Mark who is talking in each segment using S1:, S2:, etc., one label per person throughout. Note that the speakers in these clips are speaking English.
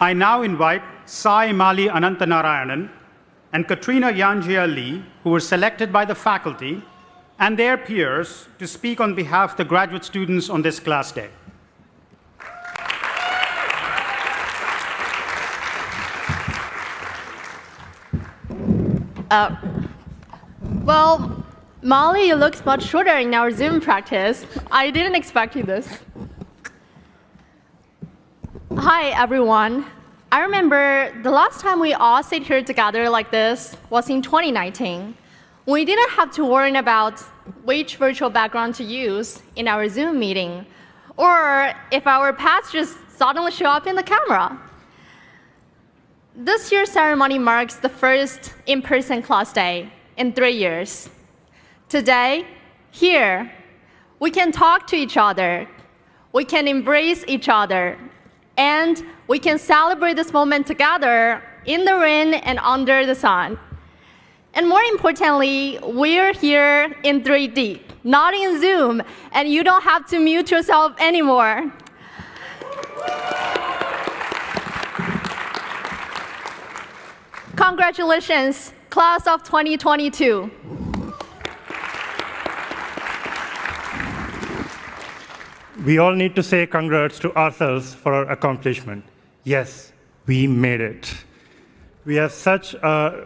S1: I now invite Sai Mali Anantanarayanan and Katrina Yanjia Lee, who were selected by the faculty and their peers to speak on behalf of the graduate students on this class day.
S2: Well, Molly, you look much shorter in our Zoom practice. I didn't expect you this. Hi, everyone. I remember the last time we all sat here together like this was in 2019. We didn't have to worry about which virtual background to use in our Zoom meeting, or if our pets just suddenly show up in the camera. This year's ceremony marks the first in-person class day in 3 years. Today, here, we can talk to each other, we can embrace each other, and we can celebrate this moment together in the rain and under the sun. And more importantly, we're here in 3D, not in Zoom, and you don't have to mute yourself anymore. Congratulations, class of 2022.
S3: We all need to say congrats to ourselves for our accomplishment. Yes, we made it. We have such a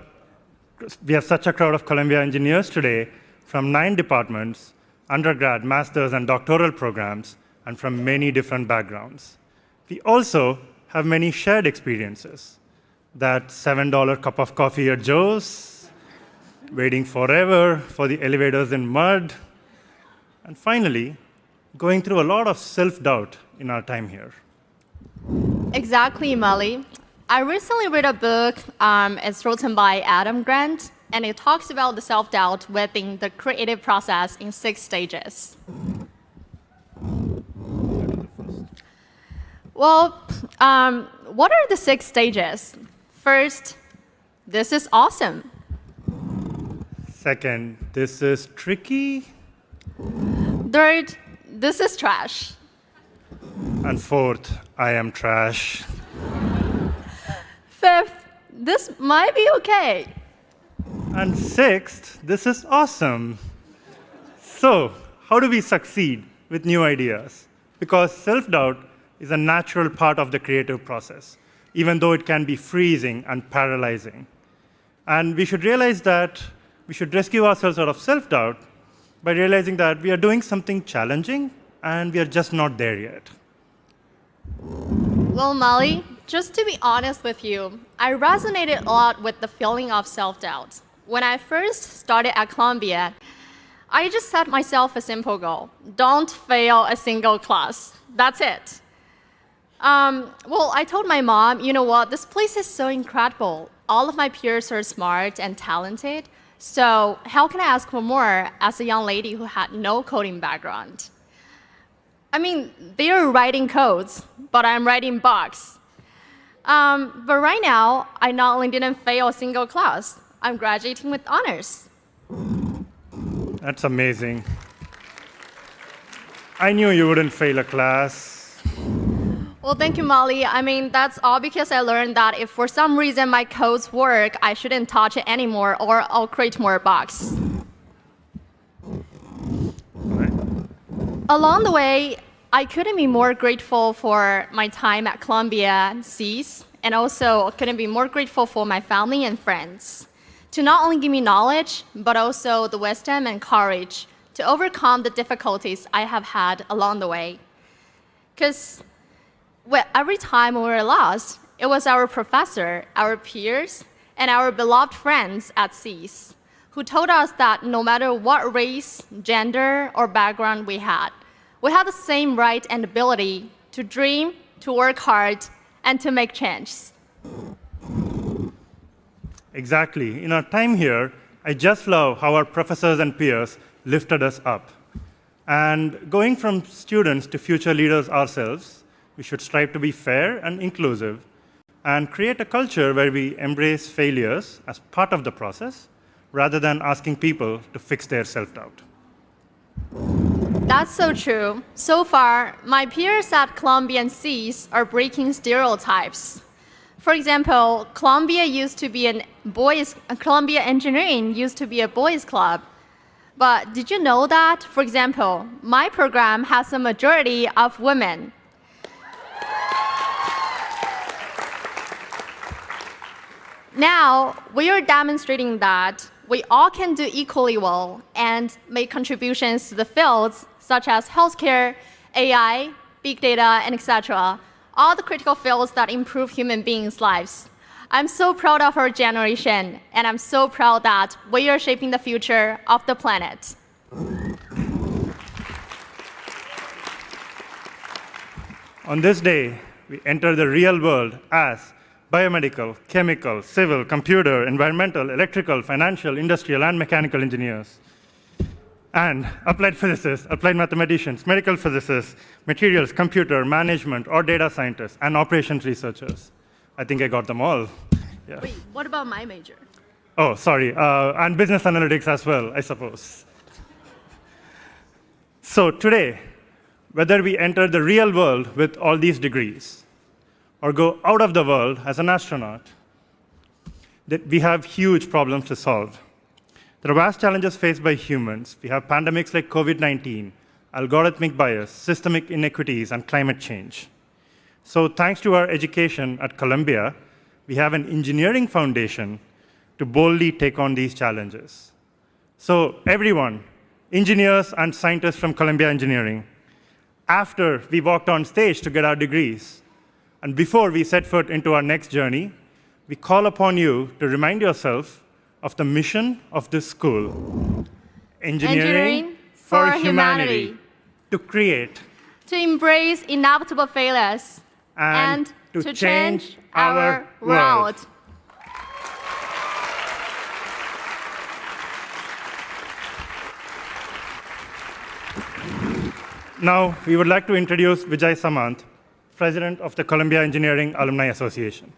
S3: crowd of Columbia engineers today from 9 departments, undergrad, master's, and doctoral programs, and from many different backgrounds. We also have many shared experiences. That $7 cup of coffee at Joe's, waiting forever for the elevators in mud, and finally, going through a lot of self-doubt in our time here.
S2: Exactly, Molly. I recently read a book. It's written by Adam Grant, and it talks about the self-doubt within the creative process in 6 stages. Well, what are the 6 stages? First, this is awesome.
S3: Second, this is tricky.
S2: Third, this is trash.
S3: And fourth, I am trash.
S2: Fifth, this might be okay.
S3: And sixth, this is awesome. So, how do we succeed with new ideas? Because self-doubt is a natural part of the creative process, even though it can be freezing and paralyzing. And we should realize that we should rescue ourselves out of self-doubt by realizing that we are doing something challenging and we are just not there yet.
S2: Well, Molly, just to be honest with you, I resonated a lot with the feeling of self-doubt. When I first started at Columbia, I just set myself a simple goal. Don't fail a single class. That's it. Well, I told my mom, you know what, this place is so incredible. All of my peers are smart and talented. So how can I ask for more as a young lady who had no coding background? I mean, they are writing codes, but I'm writing bugs. But right now, I not only didn't fail a single class, I'm graduating with honors.
S3: That's amazing. I knew you wouldn't fail a class.
S2: Well, thank you, Molly. I mean, that's all because I learned that if for some reason my codes work, I shouldn't touch it anymore or I'll create more bugs.
S3: Right.
S2: Along the way, I couldn't be more grateful for my time at Columbia CES, and also couldn't be more grateful for my family and friends to not only give me knowledge, but also the wisdom and courage to overcome the difficulties I have had along the way. Because every time we were lost, it was our professor, our peers, and our beloved friends at CES who told us that no matter what race, gender, or background we had the same right and ability to dream, to work hard, and to make change.
S3: Exactly. In our time here, I just love how our professors and peers lifted us up. And going from students to future leaders ourselves, we should strive to be fair and inclusive and create a culture where we embrace failures as part of the process rather than asking people to fix their self-doubt.
S2: That's so true. So far, my peers at Columbia and CES are breaking stereotypes. For example, Columbia Engineering used to be a boys' club. But did you know that, for example, my program has a majority of women? Now, we are demonstrating that we all can do equally well and make contributions to the fields such as healthcare, AI, big data, and etc. All the critical fields that improve human beings' lives. I'm so proud of our generation, and I'm so proud that we are shaping the future of the planet.
S3: On this day, we enter the real world as biomedical, chemical, civil, computer, environmental, electrical, financial, industrial, and mechanical engineers. And applied physicists, applied mathematicians, medical physicists, materials, computer, management, or data scientists, and operations researchers. I think I got them all. Yeah.
S2: Wait, what about my major?
S3: Oh, sorry, and business analytics as well, I suppose. So today, whether we enter the real world with all these degrees, or go out of the world as an astronaut, that we have huge problems to solve. There are vast challenges faced by humans. We have pandemics like COVID-19, algorithmic bias, systemic inequities, and climate change. So thanks to our education at Columbia, we have an engineering foundation to boldly take on these challenges. So everyone, engineers and scientists from Columbia Engineering, after we walked on stage to get our degrees, and before we set foot into our next journey, we call upon you to remind yourself of the mission of this school, engineering for humanity, to create,
S2: to embrace inevitable failures,
S3: and to change our world. Now, we would like to introduce Vijay Samant, President of the Columbia Engineering Alumni Association.